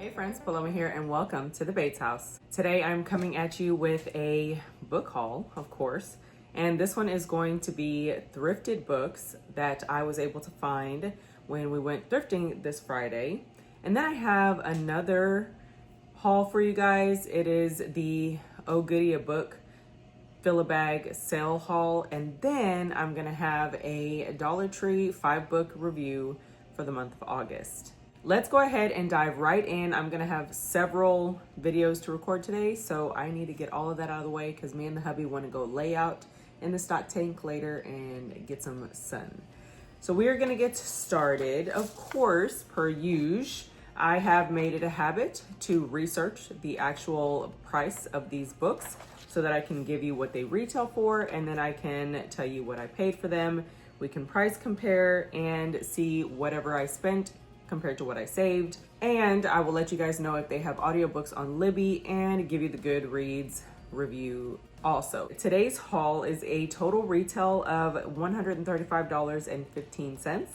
Hey friends, Paloma here and welcome to the Bates House. Today I'm coming at you with a book haul, of course, and this one is going to be thrifted books that I was able to find when we went thrifting this Friday. And then I have another haul for you guys. It is the Oh Goody a Book Fill-A-Bag sale haul, and then I'm gonna have a Dollar Tree 5-book review for the month of August. Let's go ahead and dive right in. I'm gonna have several videos to record today, so I need to get all of that out of the way because me and the hubby want to go lay out in the stock tank later and get some sun. So we are gonna get started. Of course, per usual, I have made it a habit to research the actual price of these books so that I can give you what they retail for, and then I can tell you what I paid for them. We can price compare and see whatever I spent compared to what I saved. And I will let you guys know if they have audiobooks on Libby and give you the Goodreads review also. Today's haul is a total retail of $135.15.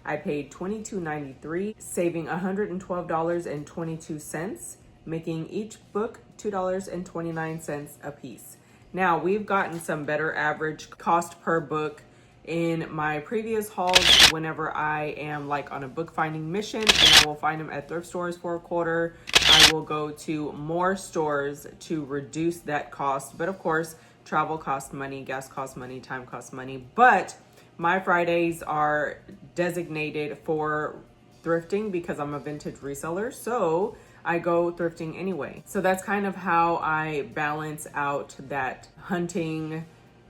I paid $22.93, saving $112.22, making each book $2.29 a piece. Now, we've gotten some better average cost per book in my previous hauls whenever I am like on a book finding mission, and I will find them at thrift stores for a quarter. I will go to more stores to reduce that cost. But of course, travel costs money, gas costs money, time costs money. But my Fridays are designated for thrifting because I'm a vintage reseller. So I go thrifting anyway. So that's kind of how I balance out that hunting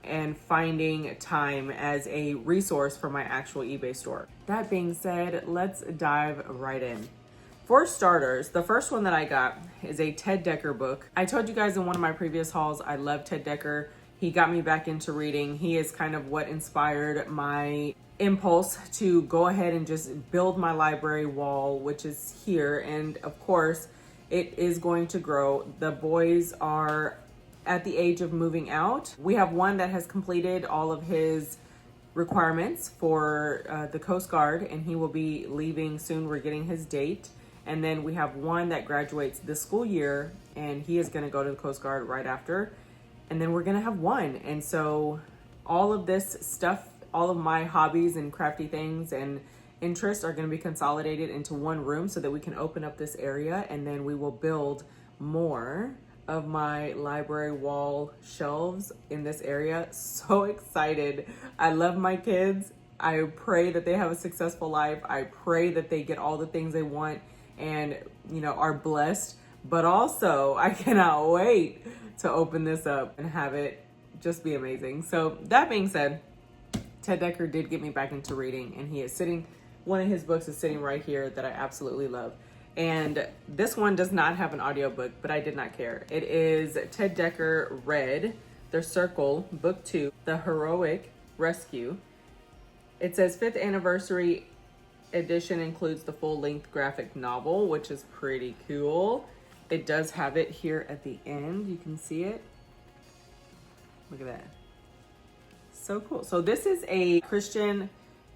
and finding time as a resource for my actual eBay store. That being said, let's dive right in. For starters, the first one that I got is a Ted Dekker book. I told you guys in one of my previous hauls, I love Ted Dekker. He got me back into reading. He is kind of what inspired my impulse to go ahead and just build my library wall, which is here. And of course, it is going to grow. The boys are at the age of moving out. We have one that has completed all of his requirements for the Coast Guard, and he will be leaving soon. We're getting his date. And then we have one that graduates this school year, and he is gonna go to the Coast Guard right after. And then we're gonna have one. And so all of this stuff, all of my hobbies and crafty things and interests are gonna be consolidated into one room so that we can open up this area, and then we will build more of my library wall shelves in this area. So excited. I love my kids. I pray that they have a successful life. I pray that they get all the things they want and, you know, are blessed. But also, I cannot wait to open this up and have it just be amazing. So that being said, Ted Dekker did get me back into reading, and he is sitting, one of his books is sitting right here that I absolutely love. And this one does not have an audiobook, but I did not care. It is Ted Dekker Red, The Circle, Book 2, The Heroic Rescue. It says 5th anniversary edition includes the full-length graphic novel, which is pretty cool. It does have it here at the end. You can see it. Look at that. So cool. So this is a Christian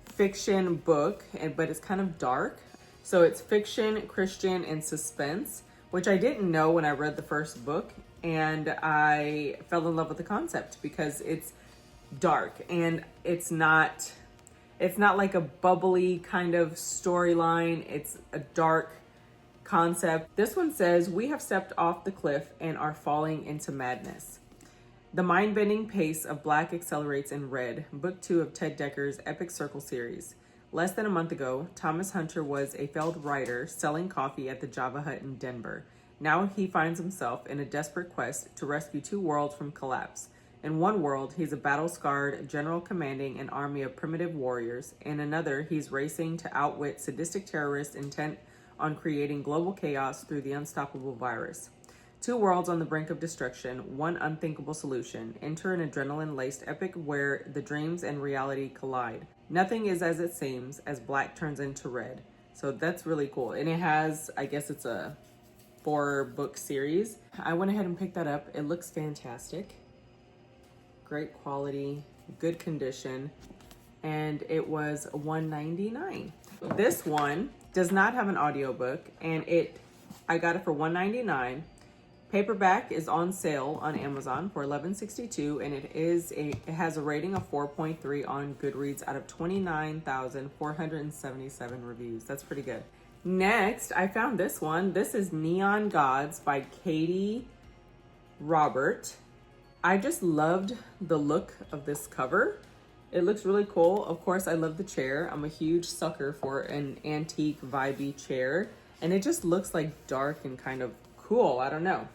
fiction book, but it's kind of dark. So it's fiction, Christian, and suspense, which I didn't know when I read the first book, and I fell in love with the concept because it's dark and it's not like a bubbly kind of storyline. It's a dark concept. This one says, "We have stepped off the cliff and are falling into madness. The mind-bending pace of Black accelerates in Red, Book 2 of Ted Dekker's Epic Circle series. Less than a month ago, Thomas Hunter was a failed writer selling coffee at the Java Hut in Denver. Now he finds himself in a desperate quest to rescue two worlds from collapse. In one world, he's a battle-scarred general commanding an army of primitive warriors. In another, he's racing to outwit sadistic terrorists intent on creating global chaos through the unstoppable virus. Two worlds on the brink of destruction, one unthinkable solution. Enter an adrenaline-laced epic where the dreams and reality collide. Nothing is as it seems as Black turns into red." So that's really cool. And it has, I guess it's a 4-book series. I went ahead and picked that up. It looks fantastic. Great quality, good condition. And it was $1.99. This one does not have an audiobook, and it I got it for $1.99. Paperback is on sale on Amazon for $11.62, and it has a rating of 4.3 on Goodreads out of 29,477 reviews. That's pretty good. Next, I found this one. This is Neon Gods by Katie Robert. I just loved the look of this cover. It looks really cool. Of course, I love the chair. I'm a huge sucker for an antique vibey chair, and it just looks like dark and kind of cool. I don't know.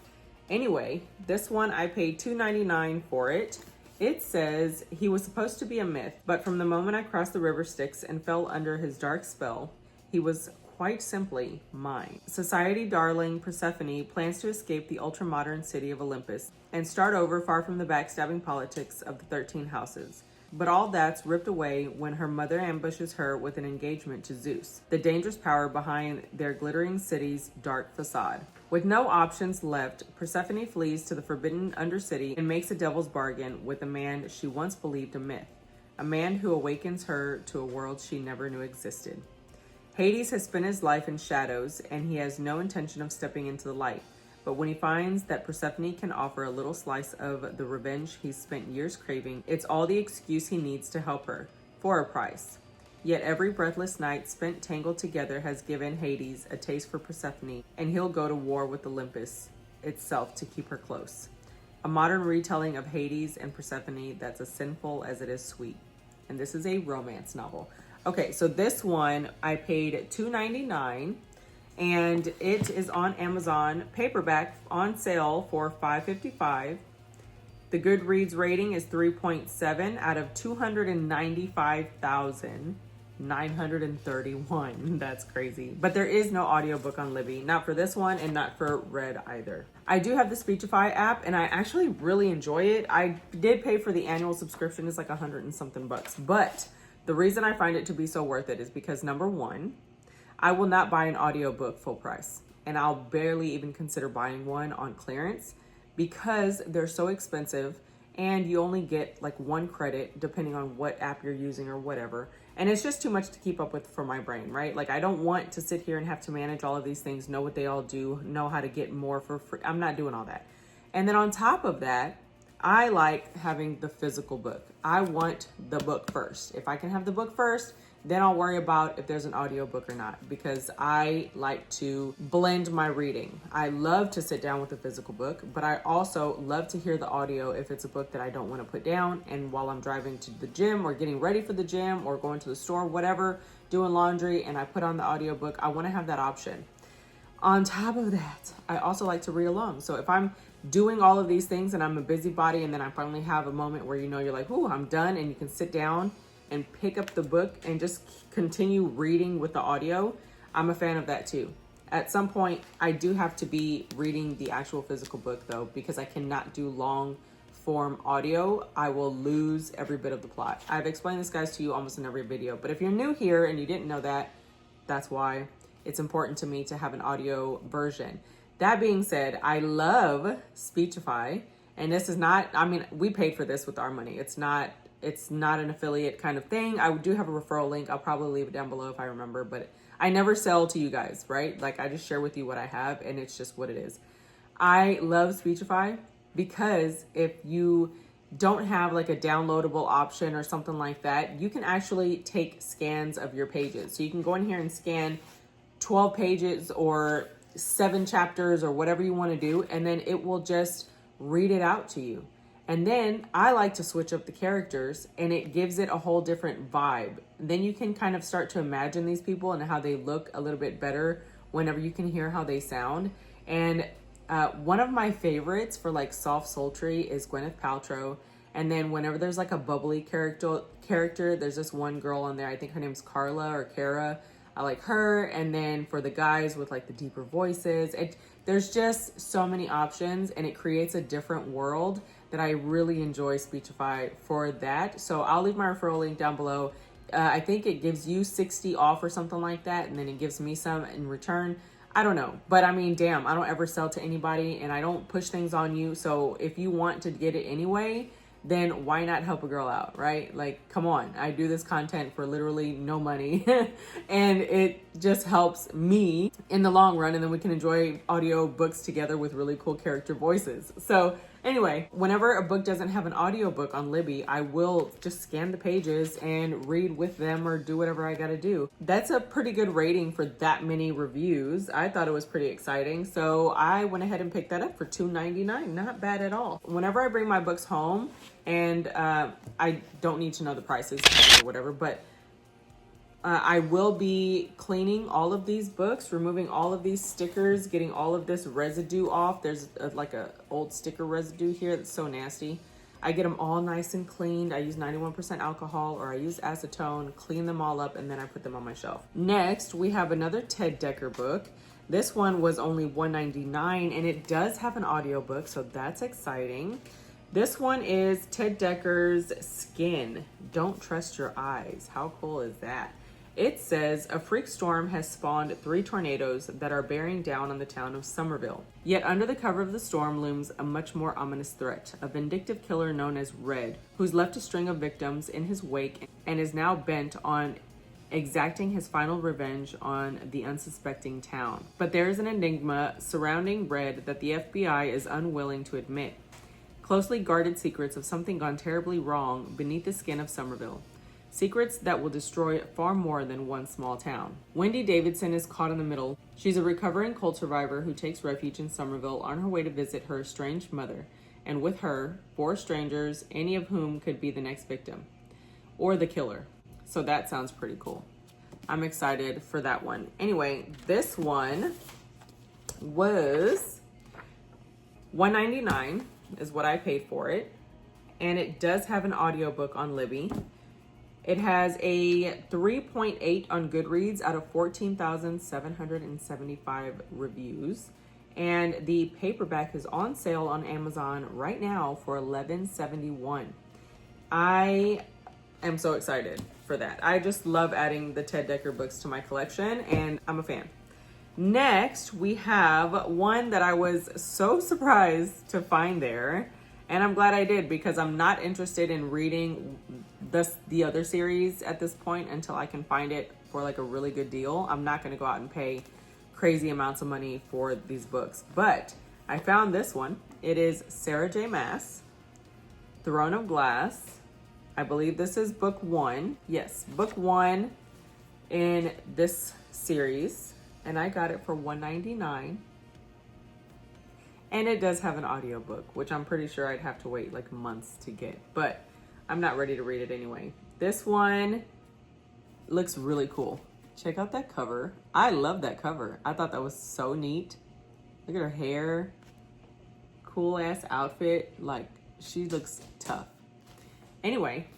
Anyway, this one I paid $2.99 for it. It says, he was supposed to be a myth, but from the moment I crossed the river Styx and fell under his dark spell, he was quite simply mine. Society darling Persephone plans to escape the ultra-modern city of Olympus and start over far from the backstabbing politics of the 13 houses. But all that's ripped away when her mother ambushes her with an engagement to Zeus, the dangerous power behind their glittering city's dark facade. With no options left, Persephone flees to the forbidden Undercity and makes a devil's bargain with a man she once believed a myth, a man who awakens her to a world she never knew existed. Hades has spent his life in shadows, and he has no intention of stepping into the light. But when he finds that Persephone can offer a little slice of the revenge he's spent years craving, it's all the excuse he needs to help her, for a price. Yet every breathless night spent tangled together has given Hades a taste for Persephone, and he'll go to war with Olympus itself to keep her close. A modern retelling of Hades and Persephone that's as sinful as it is sweet. And this is a romance novel. Okay, so this one I paid $2.99. And it is on Amazon, paperback on sale for $5.55. The Goodreads rating is 3.7 out of 295,931. That's crazy. But there is no audiobook on Libby, not for this one and not for Red either. I do have the Speechify app, and I actually really enjoy it. I did pay for the annual subscription. It's like $100 and something bucks. But the reason I find it to be so worth it is because, number one, I will not buy an audiobook full price, and I'll barely even consider buying one on clearance because they're so expensive, and you only get like 1 credit depending on what app you're using or whatever. And it's just too much to keep up with for my brain, right? Like, I don't want to sit here and have to manage all of these things, know what they all do, know how to get more for free. I'm not doing all that. And then on top of that, I like having the physical book. I want the book first. If I can have the book first, then I'll worry about if there's an audiobook or not, because I like to blend my reading. I love to sit down with a physical book, but I also love to hear the audio if it's a book that I don't want to put down. And while I'm driving to the gym or getting ready for the gym or going to the store, whatever, doing laundry, and I put on the audiobook, I want to have that option. On top of that, I also like to read along. So if I'm doing all of these things and I'm a busybody, and then I finally have a moment where you're like, ooh, I'm done, and you can sit down and pick up the book and just continue reading with the audio, I'm a fan of that too. At some point, I do have to be reading the actual physical book though, because I cannot do long form audio. I will lose every bit of the plot. I've explained this, guys, to you almost in every video, but if you're new here and you didn't know that, that's why it's important to me to have an audio version. That being said, I love Speechify, and this is not, I mean, we paid for this with our money. It's not an affiliate kind of thing. I do have a referral link. I'll probably leave it down below if I remember, but I never sell to you guys, right? Like, I just share with you what I have, and it's just what it is. I love Speechify because if you don't have like a downloadable option or something like that, you can actually take scans of your pages. So you can go in here and scan 12 pages or 7 chapters or whatever you want to do, and then it will just read it out to you. And then I like to switch up the characters, and it gives it a whole different vibe. Then you can kind of start to imagine these people and how they look a little bit better whenever you can hear how they sound. And one of my favorites for like soft sultry is Gwyneth Paltrow. And then whenever there's like a bubbly character, there's this one girl on there. I think her name's Carla or Kara. I like her. And then for the guys with like the deeper voices, there's just so many options, and it creates a different world that I really enjoy Speechify for that. So I'll leave my referral link down below. I think it gives you 60 off or something like that, and then it gives me some in return. I don't know, but I mean, damn, I don't ever sell to anybody, and I don't push things on you. So if you want to get it anyway, then why not help a girl out, right? Like, come on, I do this content for literally no money and it just helps me in the long run, and then we can enjoy audio books together with really cool character voices. So anyway, whenever a book doesn't have an audiobook on Libby, I will just scan the pages and read with them or do whatever I gotta do. That's a pretty good rating for that many reviews. I thought it was pretty exciting, so I went ahead and picked that up for $2.99. Not bad at all. Whenever I bring my books home, and I don't need to know the prices or whatever, but I will be cleaning all of these books, removing all of these stickers, getting all of this residue off. There's like a old sticker residue here that's so nasty. I get them all nice and cleaned. I use 91% alcohol, or I use acetone, clean them all up, and then I put them on my shelf. Next, we have another Ted Dekker book. This one was only $1.99, and it does have an audiobook, so that's exciting. This one is Ted Dekker's Skin. Don't Trust Your Eyes. How cool is that? It says, a freak storm has spawned 3 tornadoes that are bearing down on the town of Somerville. Yet under the cover of the storm looms a much more ominous threat, a vindictive killer known as Red, who's left a string of victims in his wake and is now bent on exacting his final revenge on the unsuspecting town. But there is an enigma surrounding Red that the FBI is unwilling to admit. Closely guarded secrets of something gone terribly wrong beneath the skin of Somerville. Secrets that will destroy far more than one small town. Wendy Davidson is caught in the middle. She's a recovering cold survivor who takes refuge in Somerville on her way to visit her estranged mother, and with her, 4 strangers, any of whom could be the next victim, or the killer. So that sounds pretty cool. I'm excited for that one. Anyway, this one was $1.99 is what I paid for it, and it does have an audiobook on Libby. It has a 3.8 on Goodreads out of 14,775 reviews. And the paperback is on sale on Amazon right now for $11.71. I am so excited for that. I just love adding the Ted Dekker books to my collection, and I'm a fan. Next, we have one that I was so surprised to find there. And I'm glad I did, because I'm not interested in reading the other series at this point until I can find it for like a really good deal. I'm not going to go out and pay crazy amounts of money for these books. But I found this one. It is Sarah J. Maas, Throne of Glass. I believe this is book 1. Yes, book 1 in this series. And I got it for $1.99. And it does have an audiobook, which I'm pretty sure I'd have to wait like months to get, but I'm not ready to read it anyway. This one looks really cool. Check out that cover. I love that cover. I thought that was so neat. Look at her hair. Cool ass outfit. Like, she looks tough. Anyway,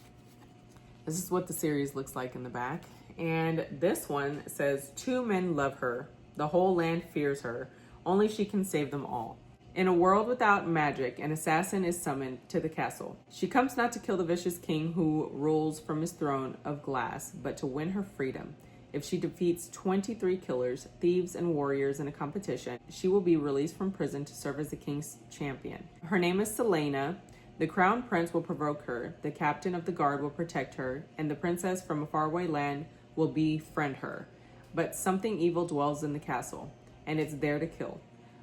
this is what the series looks like in the back. And this one says, 2 men love her. The whole land fears her. Only she can save them all. In a world without magic, an assassin is summoned to the castle. She comes not to kill the vicious king who rules from his throne of glass, but to win her freedom. If she defeats 23 killers, thieves, and warriors in a competition, she will be released from prison to serve as the king's champion. Her name is Selena. The crown prince will provoke her, the captain of the guard will protect her, and the princess from a faraway land will befriend her. But something evil dwells in the castle, and it's there to kill.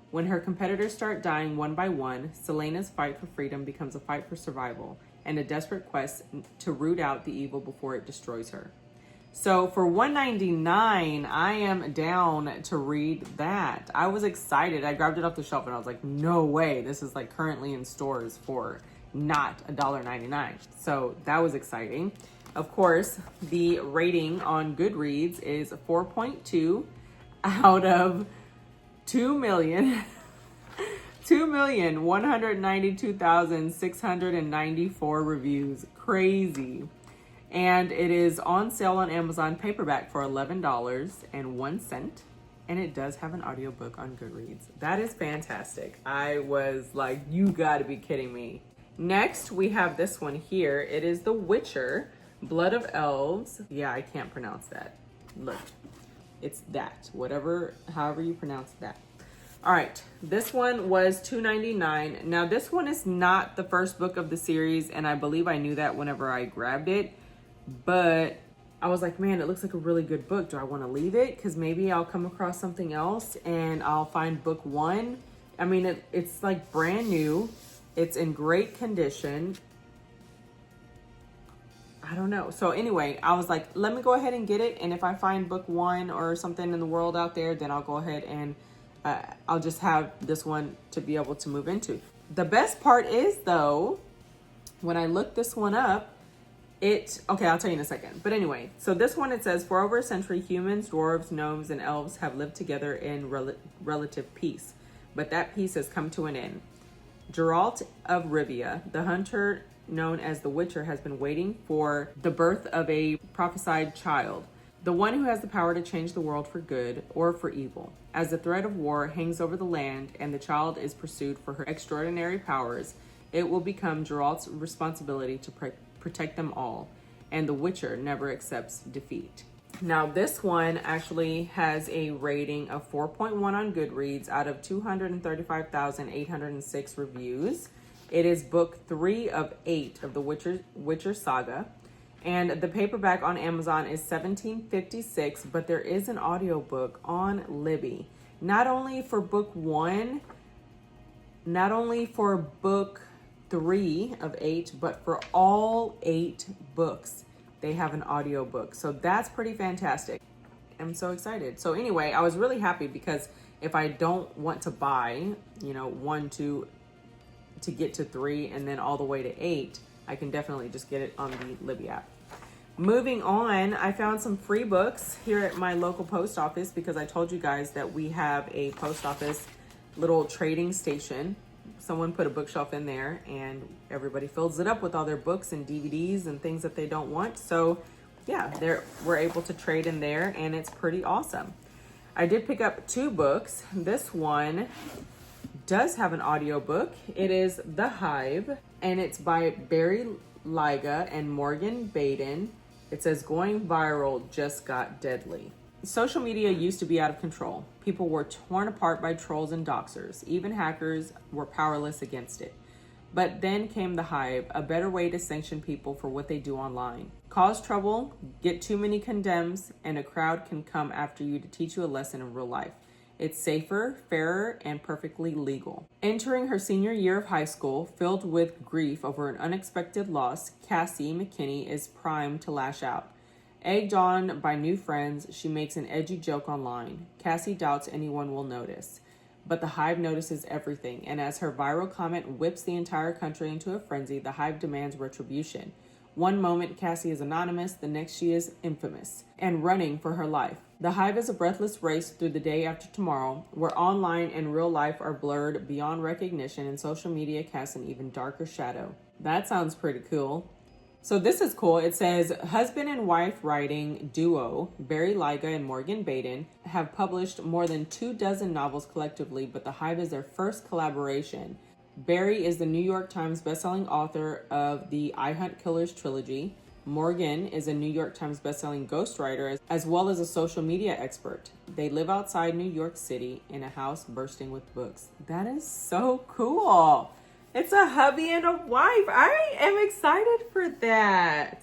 When her competitors start dying one by one, Selena's fight for freedom becomes a fight for survival and a desperate quest to root out the evil before it destroys her. So for $1.99, I am down to read that. I was excited. I grabbed it off the shelf and I was like, no way. This is like currently in stores for not $1.99. So that was exciting. Of course, the rating on Goodreads is 4.2 out of 2,192,694 reviews. Crazy. And it is on sale on Amazon paperback for $11.01. And it does have an audiobook on Goodreads. That is fantastic. I was like, you gotta be kidding me. Next, we have this one here. It is The Witcher, Blood of Elves. Yeah, I can't pronounce that. Look. It's that, however you pronounce that. All right, this one was $2.99. Now, this one is not the first book of the series, and I believe I knew that whenever I grabbed it, but I was like, man, it looks like a really good book. Do I want to leave it? Because maybe I'll come across something else and I'll find book one. I mean, it's like brand new. It's in great condition. I don't know. So anyway, I was like, let me go ahead and get it. And if I find book one or something in the world out there, then I'll go ahead and I'll just have this one to be able to move into. The best part is, though, when I looked this one up, okay, I'll tell you in a second. But anyway, so this one, it says, for over a century, humans, dwarves, gnomes, and elves have lived together in relative peace. But that peace has come to an end. Geralt of Rivia, the hunter known as the Witcher, has been waiting for the birth of a prophesied child, the one who has the power to change the world for good or for evil. As the threat of war hangs over the land and the child is pursued for her extraordinary powers, it will become Geralt's responsibility to protect them all, and the Witcher never accepts defeat. Now, this one actually has a rating of 4.1 on Goodreads out of 235,806 reviews. It is book 3 of 8 of the Witcher saga. And the paperback on Amazon is $17.56, but there is an audiobook on Libby. Not only for book 1, not only for book 3 of 8, but for all 8 books, they have an audiobook. So that's pretty fantastic. I'm so excited. So anyway, I was really happy because if I don't want to buy, 1, 2, to get to 3 and then all the way to 8, I can definitely just get it on the Libby app. Moving on, I found some free books here at my local post office because I told you guys that we have a post office little trading station. Someone put a bookshelf in there and everybody fills it up with all their books and DVDs and things that they don't want. So yeah, we're able to trade in there and it's pretty awesome. I did pick up 2 books. This one does have an audiobook. It is The Hive and it's by Barry Lyga and Morgan Baden. It says, going viral just got deadly. Social media used to be out of control. People were torn apart by trolls and doxers. Even hackers were powerless against it. But then came The Hive, a better way to sanction people for what they do online. Cause trouble, get too many condemns, and a crowd can come after you to teach you a lesson in real life. It's safer, fairer, and perfectly legal. Entering her senior year of high school, filled with grief over an unexpected loss, Cassie McKinney is primed to lash out. Egged on by new friends, she makes an edgy joke online. Cassie doubts anyone will notice. But the Hive notices everything, and as her viral comment whips the entire country into a frenzy, the Hive demands retribution. One moment, Cassie is anonymous, the next she is infamous and running for her life. The Hive is a breathless race through the day after tomorrow, where online and real life are blurred beyond recognition and social media casts an even darker shadow. That sounds pretty cool. So this is cool. It says, husband and wife writing duo, Barry Lyga and Morgan Baden, have published more than 24 novels collectively, but The Hive is their first collaboration. Barry is the New York Times bestselling author of the I Hunt Killers trilogy. Morgan is a New York Times bestselling ghostwriter as well as a social media expert. They live outside New York City in a house bursting with books. That is so cool. It's a hubby and a wife. I am excited for that.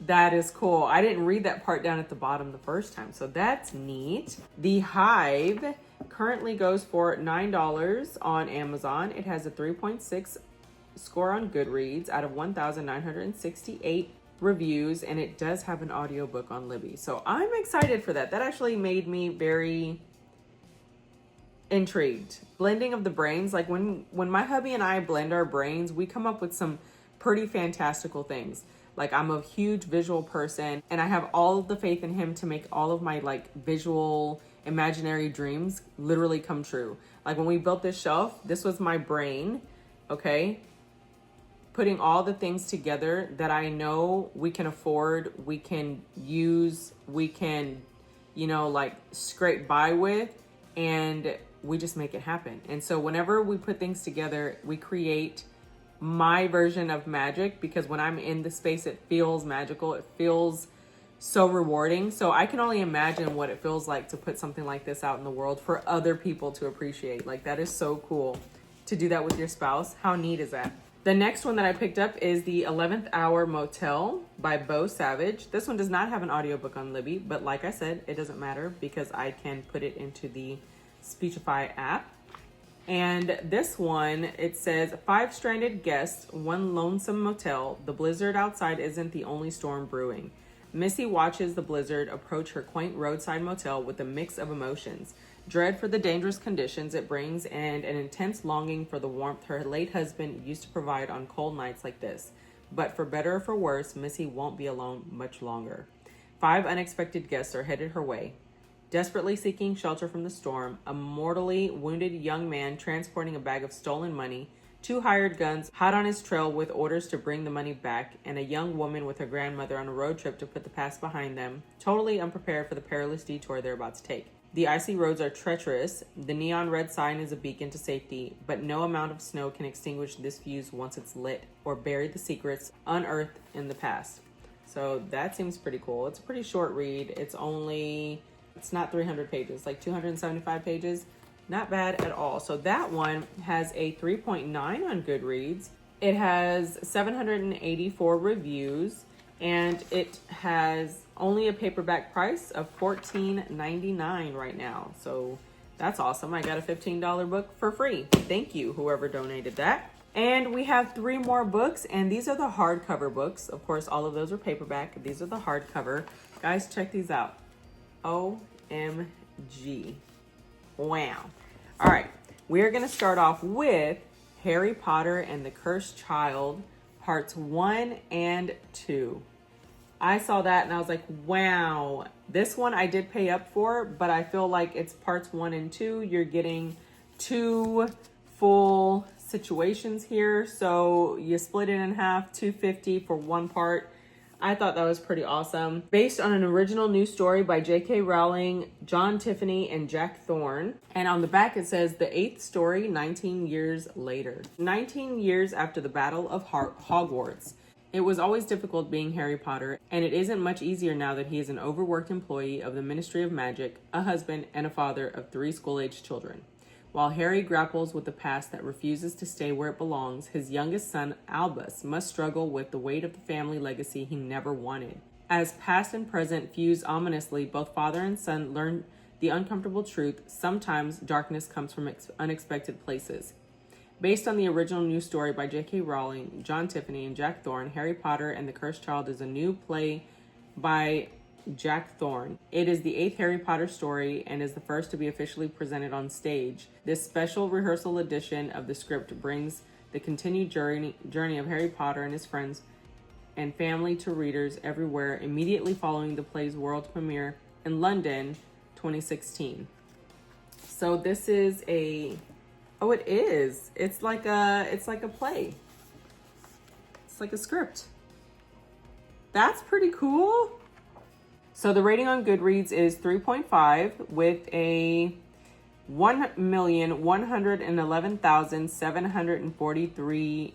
That is cool. I didn't read that part down at the bottom the first time, so that's neat. The Hive currently goes for $9 on Amazon. It has a 3.6 score on Goodreads out of 1,968 reviews, and it does have an audiobook on Libby. So I'm excited for that. That actually made me very intrigued. Blending of the brains, like when my hubby and I blend our brains, we come up with some pretty fantastical things. Like, I'm a huge visual person and I have all of the faith in him to make all of my visual imaginary dreams literally come true. Like when we built this shelf, this was my brain, okay? Putting all the things together that I know we can afford, we can use, we can, scrape by with, and we just make it happen. And so whenever we put things together, we create my version of magic, because when I'm in the space, it feels magical. It feels so rewarding. So I can only imagine what it feels like to put something like this out in the world for other people to appreciate. Like, that is so cool to do that with your spouse. How neat is that? The next one that I picked up is The 11th Hour Motel by Bo Savage. This one does not have an audiobook on Libby, but like I said, it doesn't matter because I can put it into the Speechify app. And this one, it says, 5 stranded guests, 1 lonesome motel. The blizzard outside isn't the only storm brewing. Missy watches the blizzard approach her quaint roadside motel with a mix of emotions. Dread for the dangerous conditions it brings and an intense longing for the warmth her late husband used to provide on cold nights like this. But for better or for worse, Missy won't be alone much longer. 5 unexpected guests are headed her way. Desperately seeking shelter from the storm, a mortally wounded young man transporting a bag of stolen money, 2 hired guns hot on his trail with orders to bring the money back, and a young woman with her grandmother on a road trip to put the past behind them, totally unprepared for the perilous detour they're about to take. The icy roads are treacherous, the neon red sign is a beacon to safety, but no amount of snow can extinguish this fuse once it's lit or bury the secrets unearthed in the past. So that seems pretty cool. It's a pretty short read. It's not 300 pages, like 275 pages. Not bad at all. So that one has a 3.9 on Goodreads. It has 784 reviews, and it has only a paperback price of $14.99 right now. So that's awesome. I got a $15 book for free. Thank you, whoever donated that. And we have 3 more books, and these are the hardcover books. Of course, all of those are paperback. These are the hardcover. Guys, check these out. OMG. Wow. All right. We're going to start off with Harry Potter and the Cursed Child, parts 1 and 2. I saw that and I was like, wow. This one I did pay up for, but I feel like it's parts 1 and 2. You're getting 2 full situations here. So you split it in half, $250 for 1 part. I thought that was pretty awesome. Based on an original news story by J.K. Rowling, John Tiffany, and Jack Thorne. And on the back it says, the 8th story, 19 years later. 19 years after the Battle of Hogwarts. It was always difficult being Harry Potter, and it isn't much easier now that he is an overworked employee of the Ministry of Magic, a husband, and a father of 3 school-aged children. While Harry grapples with the past that refuses to stay where it belongs, his youngest son, Albus, must struggle with the weight of the family legacy he never wanted. As past and present fuse ominously, both father and son learn the uncomfortable truth. Sometimes darkness comes from unexpected places. Based on the original news story by J.K. Rowling, John Tiffany, and Jack Thorne, Harry Potter and the Cursed Child is a new play by Jack Thorne. It is the 8th Harry Potter story and is the first to be officially presented on stage. This special rehearsal edition of the script brings the continued journey of Harry Potter and his friends and family to readers everywhere immediately following the play's world premiere in London 2016. So this is oh, it is. It's like a play. It's like a script. That's pretty cool. So the rating on Goodreads is 3.5 with a 1,111,743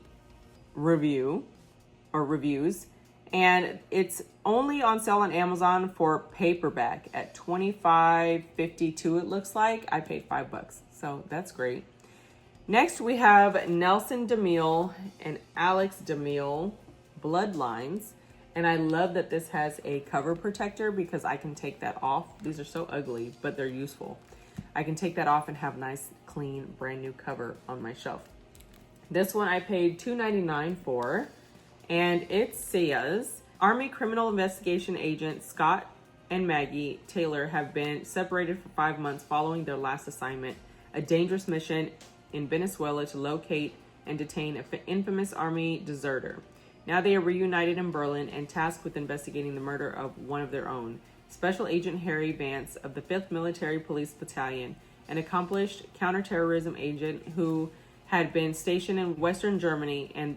reviews. And it's only on sale on Amazon for paperback at $25.52 it looks like. I paid $5, so that's great. Next, we have Nelson DeMille and Alex DeMille, Bloodlines. And I love that this has a cover protector because I can take that off. These are so ugly, but they're useful. I can take that off and have nice, clean, brand new cover on my shelf. This one I paid $2.99 for. And it says, Army Criminal Investigation Agent Scott and Maggie Taylor have been separated for 5 months following their last assignment, a dangerous mission in Venezuela to locate and detain an infamous army deserter. Now they are reunited in Berlin and tasked with investigating the murder of one of their own. Special Agent Harry Vance of the 5th Military Police Battalion, an accomplished counterterrorism agent who had been stationed in Western Germany and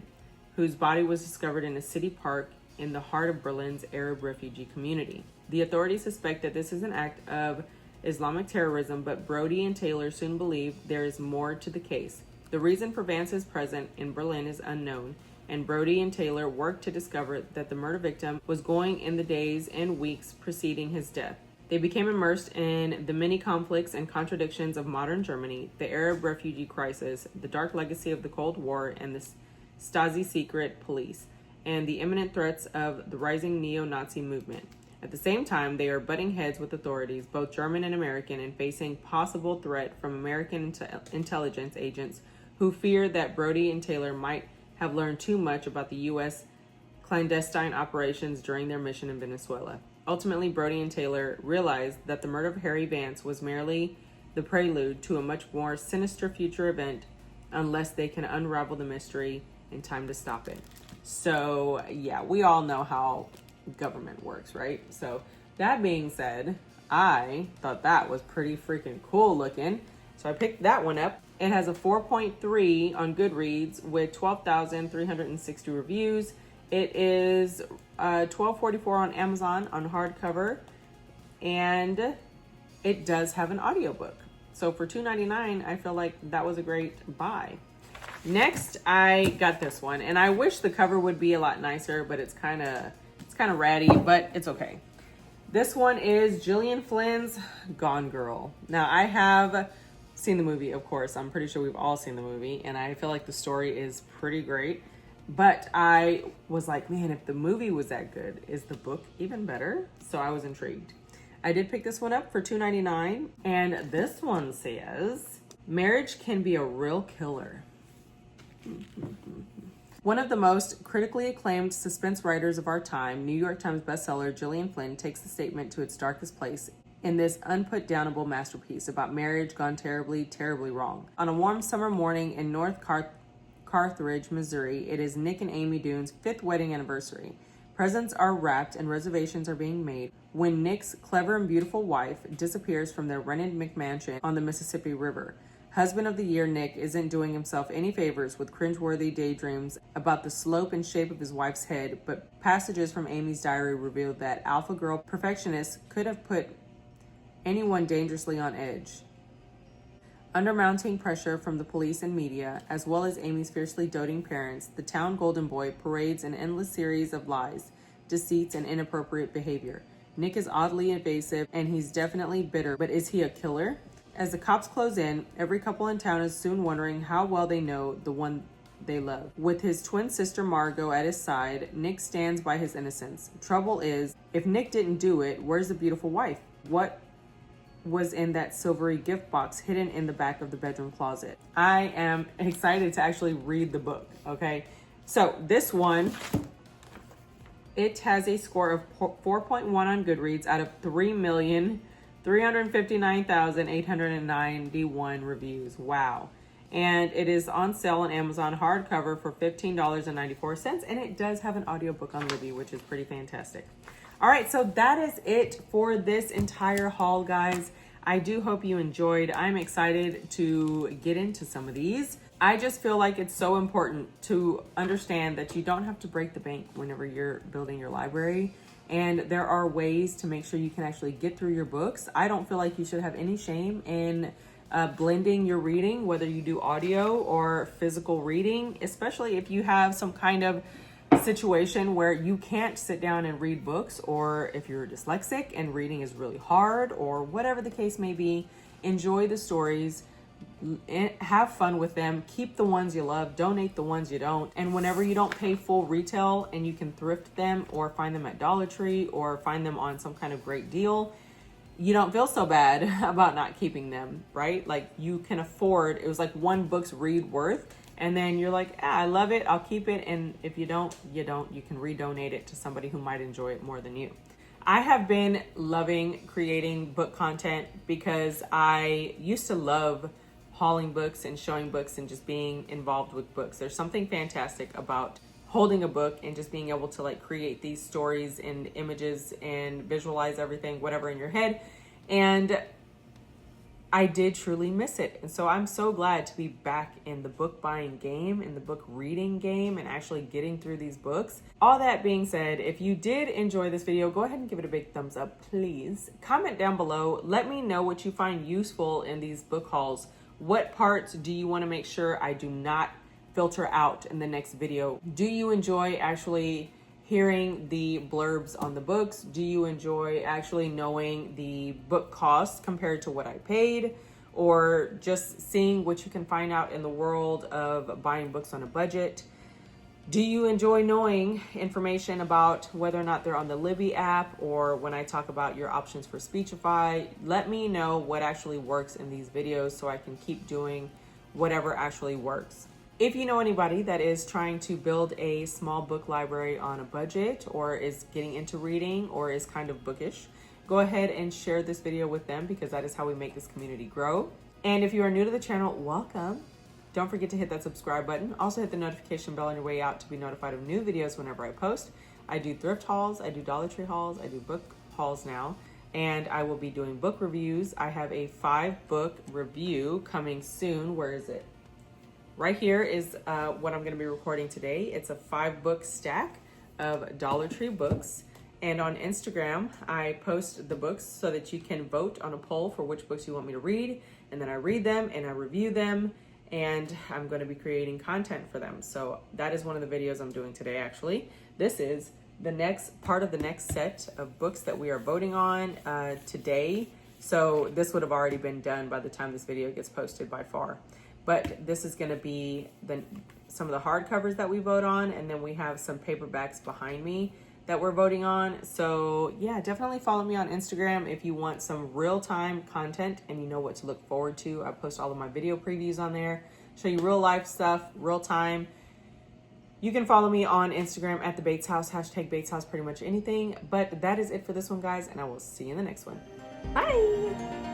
whose body was discovered in a city park in the heart of Berlin's Arab refugee community. The authorities suspect that this is an act of Islamic terrorism, but Brody and Taylor soon believe there is more to the case. The reason for Vance's presence in Berlin is unknown. and Brody and Taylor work to discover that the murder victim was going in the days and weeks preceding his death. They became immersed in the many conflicts and contradictions of modern Germany, the Arab refugee crisis, the dark legacy of the Cold War and the Stasi secret police, and the imminent threats of the rising neo-Nazi movement. At the same time, they are butting heads with authorities, both German and American, and facing possible threat from American intelligence agents who fear that Brody and Taylor might have learned too much about the U.S. clandestine operations during their mission in Venezuela. Ultimately, Brody and Taylor realized that the murder of Harry Vance was merely the prelude to a much more sinister future event unless they can unravel the mystery in time to stop it. So, yeah, we all know how government works, right? So, that being said, I thought that was pretty freaking cool looking. So, I picked that one up. It has a 4.3 on Goodreads with 12,360 reviews. It is $12.44 on Amazon on hardcover, and it does have an audiobook. So for $2.99, I feel like that was a great buy. Next, I got this one, and I wish the cover would be a lot nicer, but it's kind of ratty, but it's okay. This one is Gillian Flynn's Gone Girl. Now, I have seen the movie, of course. I'm pretty sure we've all seen the movie, and I feel like the story is pretty great. But I was like, man, if the movie was that good, is the book even better? So I was intrigued. I did pick this one up for $2.99, and this one says, marriage can be a real killer. One of the most critically acclaimed suspense writers of our time, New York Times bestseller Gillian Flynn takes the statement to its darkest place in this unputdownable masterpiece about marriage gone terribly, terribly wrong. On a warm summer morning in North Carthage, Missouri, it is Nick and Amy Doone's 5th wedding anniversary. Presents are wrapped and reservations are being made when Nick's clever and beautiful wife disappears from their rented McMansion on the Mississippi River. Husband of the year Nick isn't doing himself any favors with cringeworthy daydreams about the slope and shape of his wife's head, but passages from Amy's diary reveal that alpha girl perfectionists could have put anyone dangerously on edge. Under mounting pressure from the police and media, as well as Amy's fiercely doting parents, the town golden boy parades an endless series of lies, deceits, and inappropriate behavior. Nick is oddly evasive, and he's definitely bitter, but is he a killer? As the cops close in, every couple in town is soon wondering how well they know the one they love. With his twin sister Margot at his side, Nick stands by his innocence. Trouble is, if Nick didn't do it, where's the beautiful wife? What was in that silvery gift box hidden in the back of the bedroom closet? I am excited to actually read the book, okay? So this one, it has a score of 4.1 on Goodreads out of 3,359,891 reviews. Wow. And it is on sale on Amazon hardcover for $15.94, and it does have an audiobook on Libby, which is pretty fantastic. All right, so that is it for this entire haul, guys. I do hope you enjoyed. I'm excited to get into some of these. I just feel like it's so important to understand that you don't have to break the bank whenever you're building your library. And there are ways to make sure you can actually get through your books. I don't feel like you should have any shame in blending your reading, whether you do audio or physical reading, especially if you have some kind of situation where you can't sit down and read books, or if you're dyslexic and reading is really hard, or whatever the case may be. Enjoy the stories, have fun with them, keep the ones you love, donate the ones you don't, and whenever you don't pay full retail and you can thrift them or find them at Dollar Tree or find them on some kind of great deal, you don't feel so bad about not keeping them, right? Like, you can afford, it was like one book's read worth, and then you're like, I love it, I'll keep it. And if you don't, you don't. You can redonate it to somebody who might enjoy it more than you. I have been loving creating book content because I used to love hauling books and showing books and just being involved with books. There's something fantastic about holding a book and just being able to like create these stories and images and visualize everything, whatever in your head. And I did truly miss it. And so I'm so glad to be back in the book buying game, in the book reading game, and actually getting through these books. All that being said, if you did enjoy this video, go ahead and give it a big thumbs up, please. Comment down below. Let me know what you find useful in these book hauls. What parts do you want to make sure I do not filter out in the next video. Do you enjoy actually hearing the blurbs on the books? Do you enjoy actually knowing the book cost compared to what I paid? Or just seeing what you can find out in the world of buying books on a budget? Do you enjoy knowing information about whether or not they're on the Libby app, or when I talk about your options for Speechify? Let me know what actually works in these videos so I can keep doing whatever actually works. If you know anybody that is trying to build a small book library on a budget, or is getting into reading, or is kind of bookish, go ahead and share this video with them, because that is how we make this community grow. And if you are new to the channel, welcome. Don't forget to hit that subscribe button. Also hit the notification bell on your way out to be notified of new videos whenever I post. I do thrift hauls, I do Dollar Tree hauls, I do book hauls now, and I will be doing book reviews. I have a 5-book review coming soon. Where is it? Right here is what I'm going to be recording today. It's a 5-book stack of Dollar Tree books. And on Instagram, I post the books so that you can vote on a poll for which books you want me to read. And then I read them and I review them. And I'm going to be creating content for them. So that is one of the videos I'm doing today, actually. This is the next part of the next set of books that we are voting on today. So this would have already been done by the time this video gets posted by far. But this is going to be some of the hardcovers that we vote on, and then we have some paperbacks behind me that we're voting on. So yeah, definitely follow me on Instagram if you want some real-time content and you know what to look forward to. I post all of my video previews on there, show you real life stuff, real time. You can follow me on Instagram at the Bates House, hashtag Bates House, pretty much anything. But that is it for this one, guys, and I will see you in the next one. Bye.